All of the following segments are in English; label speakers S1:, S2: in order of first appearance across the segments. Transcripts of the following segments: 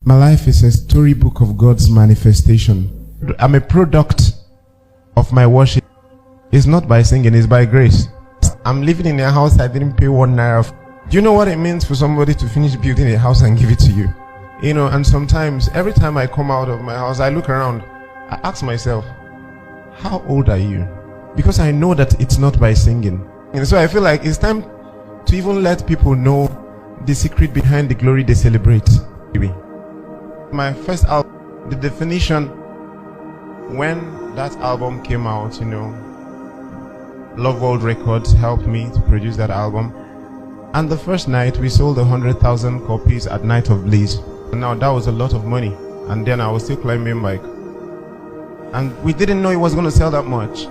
S1: My life is a storybook of God's manifestation. I'm a product of my worship. It's not by singing, it's by grace. I'm living in a house I didn't pay 1 naira. Do you know what it means for somebody to finish building a house and give it to you? You know, and sometimes, every time I come out of my house, I look around, I ask myself, how old are you? Because I know that it's not by singing. And so I feel like it's time to even let people know the secret behind the glory they celebrate. My first album, The Definition, when that album came out, you know, Love World Records helped me to produce that album. And the first night, we sold 100,000 copies at Night of Bliss. Now, that was a lot of money. And then I was still climbing bike. And we didn't know it was going to sell that much.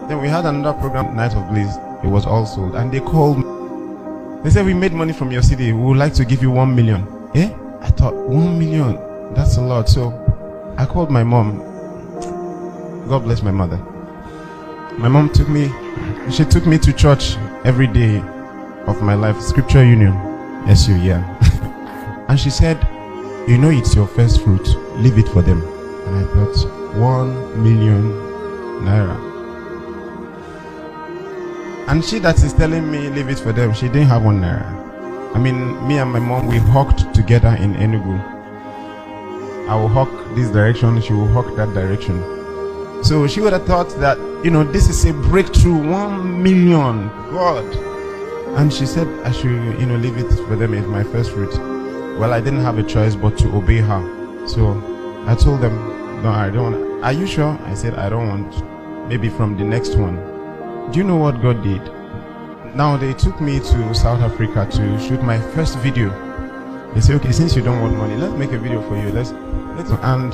S1: Then we had another program, Night of Bliss. It was all sold. And they called me. They said, we made money from your CD. We would like to give you 1 million. Eh? I thought, 1 million? That's a lot. So I called my mom. God bless my mother. My mom took me to church every day of my life. Scripture Union. SU, yeah. And she said, you know it's your first fruit. Leave it for them. And I thought, 1 million naira. And she that is telling me leave it for them, she didn't have 1 naira. I mean, me and my mom, we hawked together in Enugu. I will hawk this direction, she will hawk that direction. So she would have thought that, you know, this is a breakthrough, 1 million, God. And she said I should, you know, leave it for them. It's my first fruit. Well, I didn't have a choice but to obey her. So I told them, no, I don't want. Are you sure? I said, I don't want. Maybe from the next one. Do you know what God did? Now they took me to South Africa to shoot my first video. They said, okay, since you don't want money, let's make a video for you. And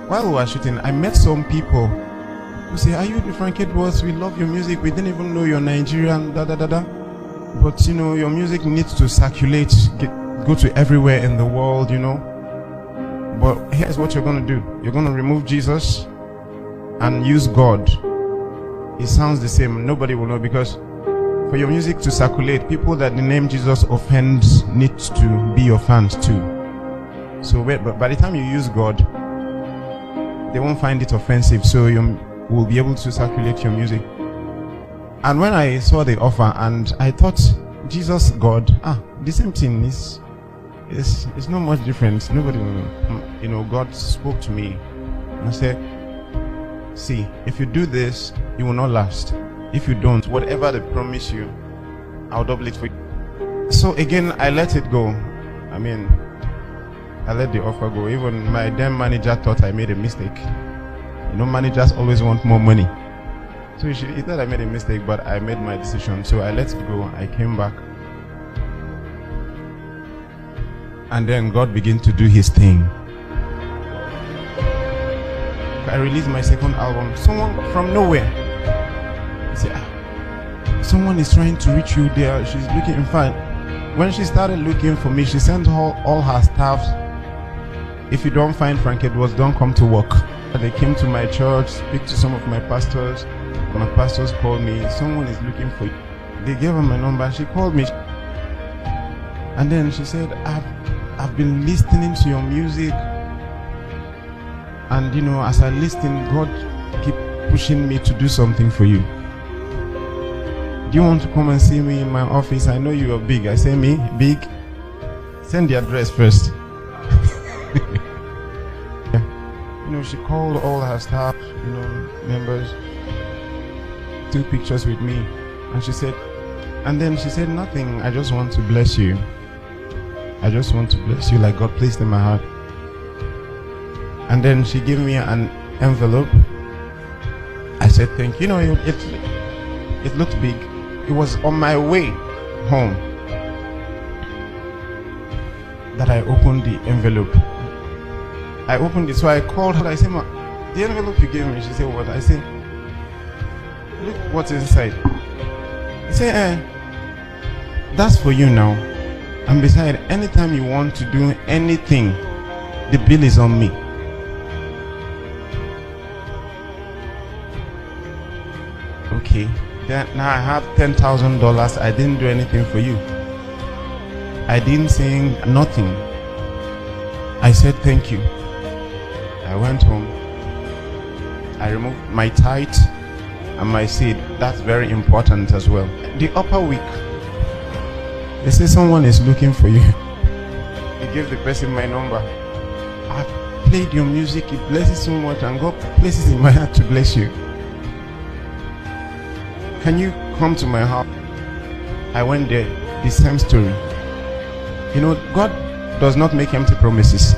S1: while we were shooting, I met some people who say, are you the Frank Edwards? We love your music. We didn't even know you're Nigerian, But, you know, your music needs to circulate, go to everywhere in the world, you know. But here's what you're going to do. You're going to remove Jesus and use God. It sounds the same. Nobody will know, because for your music to circulate, people that the name Jesus offends need to be your fans too. So but by the time you use God, they won't find it offensive, so you will be able to circulate your music. And when I saw the offer, and I thought, Jesus, God, the same thing is not much different. Nobody will, you know, God spoke to me and said, see, if you do this, it will not last. If you don't, whatever they promise you, I'll double it for you. So again, I let it go. I mean, I let the offer go. Even my damn manager thought I made a mistake. You know, managers always want more money. So he thought I made a mistake, but I made my decision. So I let it go. I came back. And then God began to do his thing. I released my second album. Someone from nowhere. Someone is trying to reach you there. She's looking. In fact, when she started looking for me, she sent all her staff. If you don't find Frank Edwards, don't come to work. They came to my church, speak to some of my pastors. My pastors called me. Someone is looking for you. They gave her my number. She called me, and then she said, I've been listening to your music, and you know, as I listen, God keep pushing me to do something for you. Do you want to come and see me in my office? I know you are big. I say, me? Big? Send the address first. Yeah. You know, she called all her staff, you know, members, took pictures with me, and she said, nothing, I just want to bless you. I just want to bless you like God placed in my heart. And then she gave me an envelope. I said, thank you. You know, it looked big. It was on my way home that I opened the envelope. I opened it, so I called her. I said, Ma, the envelope you gave me. She said, what? I said, look what's inside. She said, that's for you now. And besides, anytime you want to do anything, the bill is on me. Okay. Now I have $10,000. I didn't do anything for you. I didn't sing nothing. I said thank you. I went home. I removed my tithe and my seed. That's very important as well. The upper week, they say someone is looking for you. They gave the person my number. I played your music, it blesses so much, and God places in my heart to bless you. Can you come to my house? I went there. The same story. You know, God does not make empty promises,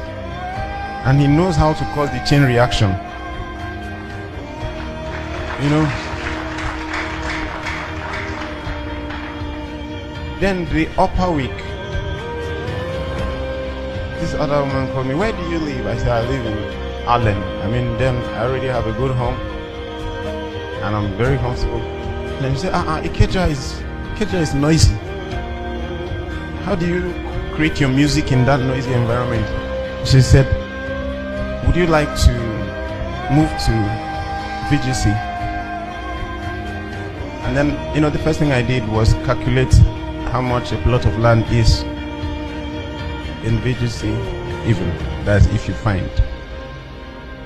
S1: and He knows how to cause the chain reaction. You know. Then the upper week, this other woman called me. Where do you live? I said, I live in Allen. I mean, then I already have a good home and I'm very comfortable. And then she said, Ikeja is noisy. How do you create your music in that noisy environment? She said, would you like to move to VGC? And then, you know, the first thing I did was calculate how much a plot of land is in VGC, even. That's if you find.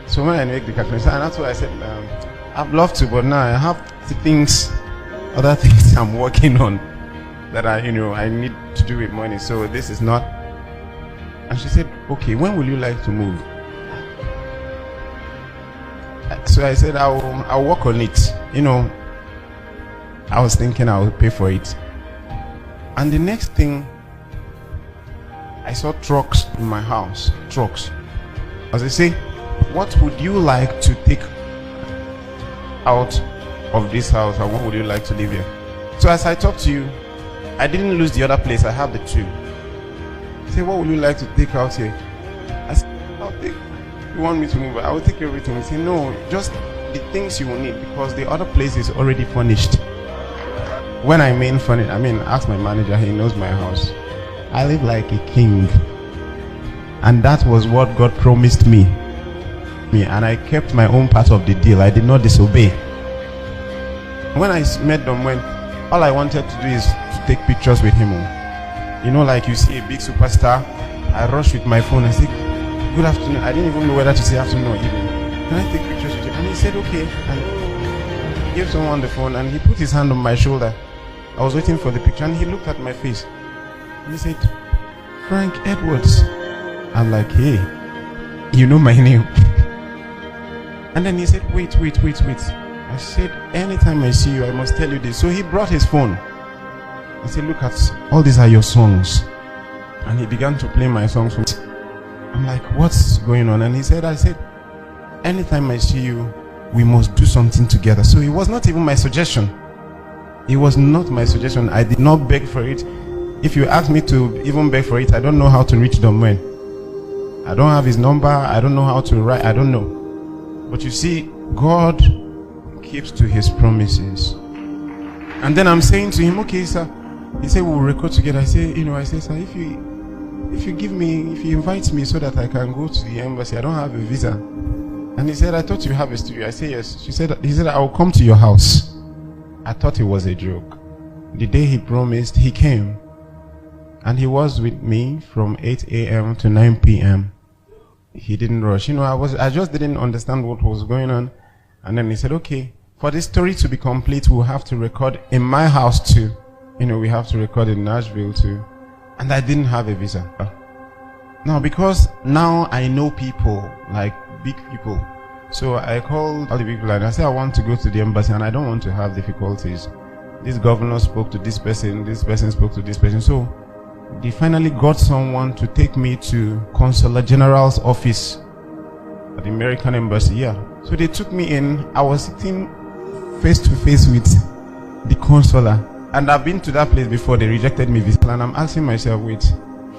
S1: So when I make the calculation, and that's why I said, I'd love to, but now I have other things I'm working on that I need to do with money. So this is not. And she said, okay, when will you like to move? So I said, I'll work on it. You know, I was thinking I would pay for it. And the next thing, I saw trucks in my house. Trucks. As I say, what would you like to take out of this house, and what would you like to live here? So as I talk to you, I didn't lose the other place. I have the two. I say, what would you like to take out here? I said, I'll take. You want me to move? I will take everything. He said, no, just the things you will need, because the other place is already furnished. When I mean furnished, ask my manager. He knows my house. I live like a king, and that was what God promised me. And I kept my own part of the deal. I did not disobey. When I met them, all I wanted to do is to take pictures with him. You know, like you see a big superstar, I rush with my phone and say, good afternoon. I didn't even know whether to say afternoon or evening. Can I take pictures with you? And he said, okay. And he gave someone the phone, and he put his hand on my shoulder. I was waiting for the picture, and he looked at my face. And he said, Frank Edwards. I'm like, hey, you know my name. And then he said, wait. I said, anytime I see you, I must tell you this. So he brought his phone. He said, look at, all these are your songs. And he began to play my songs. I'm like, what's going on? And I said, anytime I see you, we must do something together. So it was not even my suggestion. It was not my suggestion. I did not beg for it. If you ask me to even beg for it, I don't know how to reach Domwen. I don't have his number. I don't know how to write. I don't know. But you see, God keeps to his promises. And then I'm saying to him, okay, sir. He said, we'll record together. I say, sir, if you invite me so that I can go to the embassy, I don't have a visa. And he said, I thought you have a studio. I say, yes. He said, I will come to your house. I thought it was a joke. The day he promised, he came. And he was with me from 8 a.m. to 9 p.m. He didn't rush. I just didn't understand what was going on. And then he said, okay, for this story to be complete, we'll have to record in my house too. We have to record in Nashville too. And I didn't have a visa. Now, because now I know people, like big people. So I called all the people and I said, I want to go to the embassy and I don't want to have difficulties. This governor spoke to this person spoke to this person. So they finally got someone to take me to Consular General's office at the American embassy. Yeah. So they took me in. I was sitting face to face with the consular. And I've been to that place before. They rejected me visa. And I'm asking myself, wait,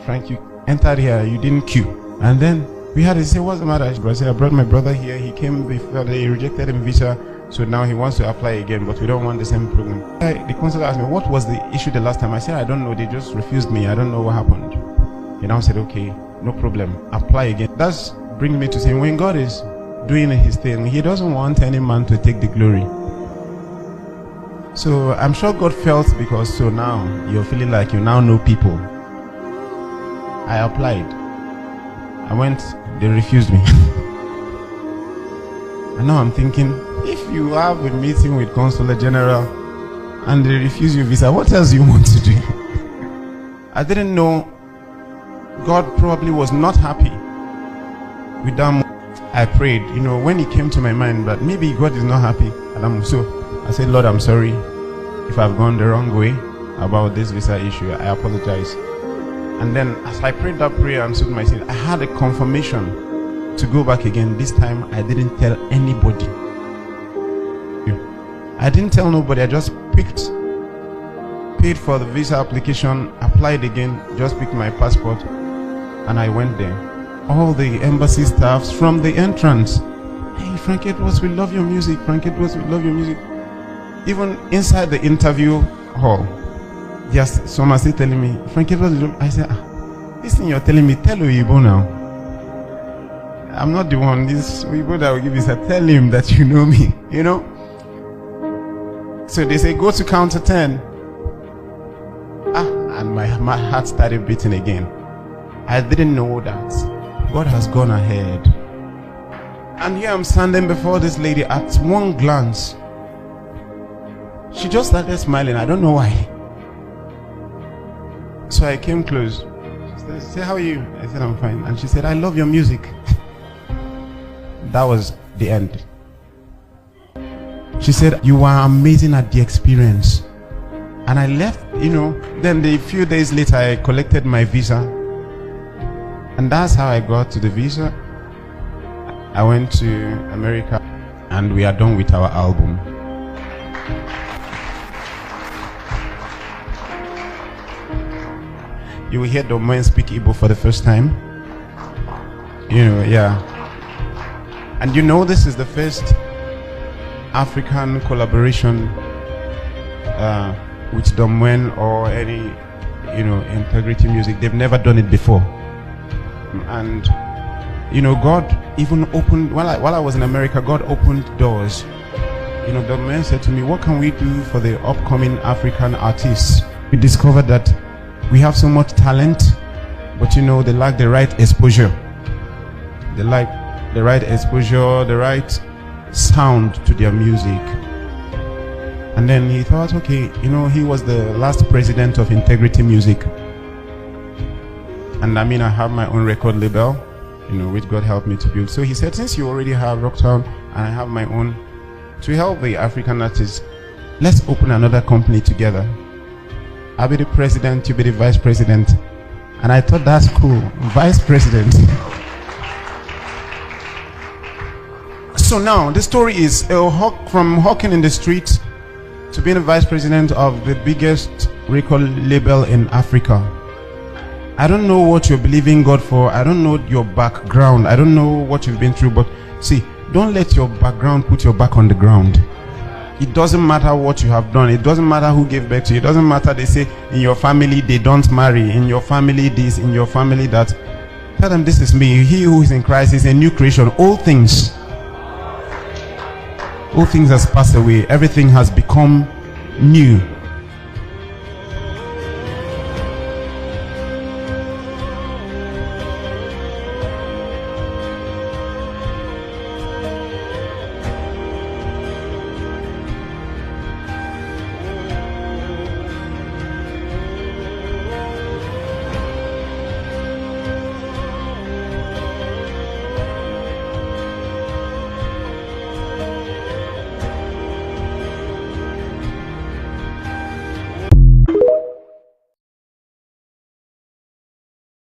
S1: Frank, you entered here, you didn't queue. And then we had to say, what's the matter? I brought my brother here. He came before, they rejected him visa. So now he wants to apply again, but we don't want the same program. The consular asked me, what was the issue the last time? I said, I don't know. They just refused me. I don't know what happened. He now said, okay, no problem. Apply again. That's bringing me to saying, when God is doing his thing, he doesn't want any man to take the glory. So I'm sure God felt, because so now you're feeling like you now know people. I applied. I went, they refused me. And now I'm thinking, if you have a meeting with Consular General and they refuse your visa, what else do you want to do? I didn't know God probably was not happy with that. I prayed, when it came to my mind that maybe God is not happy. And I said, Lord, I'm sorry if I've gone the wrong way about this visa issue. I apologize. And then as I prayed that prayer and stood myself, I had a confirmation to go back again. This time I didn't tell anybody. I didn't tell nobody. I just paid for the visa application, applied again, just picked my passport, and I went there. All the embassy staffs from the entrance, hey, Frank Edwards, we love your music. Frank Edwards, we love your music. Even inside the interview hall, yes, someone still telling me, Frank Edwards, I said, this thing you're telling me, tell Uyibo now. I'm not the one. This Uyibo that will give you, tell him that you know me, So they say, go to counter 10. And my heart started beating again. I didn't know that God has gone ahead. And here I'm standing before this lady. At one glance, she just started smiling. I don't know why. So I came close. She said, how are you? I said, I'm fine. And she said, I love your music. That was the end. She said, you are amazing at the experience. And I left, then a few days later, I collected my visa. And that's how I got to the visa. I went to America and we are done with our album. You will hear the man speak Igbo for the first time. Yeah. And this is the first African collaboration with Domwen or any, integrity music. They've never done it before. And, God even opened, while I was in America, God opened doors. Domwen said to me, what can we do for the upcoming African artists? We discovered that we have so much talent, but they lack the right exposure. They lack the right exposure, the right sound to their music. And then he thought, okay, he was the last president of Integrity Music. And I have my own record label, which God helped me to build. So he said, since you already have Rocktown and I have my own, to help the African artists, let's open another company together. I'll be the president, you be the vice president. And I thought, that's cool, vice president. So now the story is from hawking in the streets to being the vice president of the biggest record label in Africa. I don't know what you're believing God for. I don't know your background. I don't know what you've been through. But see, don't let your background put your back on the ground. It doesn't matter what you have done. It doesn't matter who gave birth to you. It doesn't matter, they say, in your family they don't marry. In your family this, in your family that. Tell them, this is me. He who is in Christ is a new creation. All things has passed away. Everything has become new.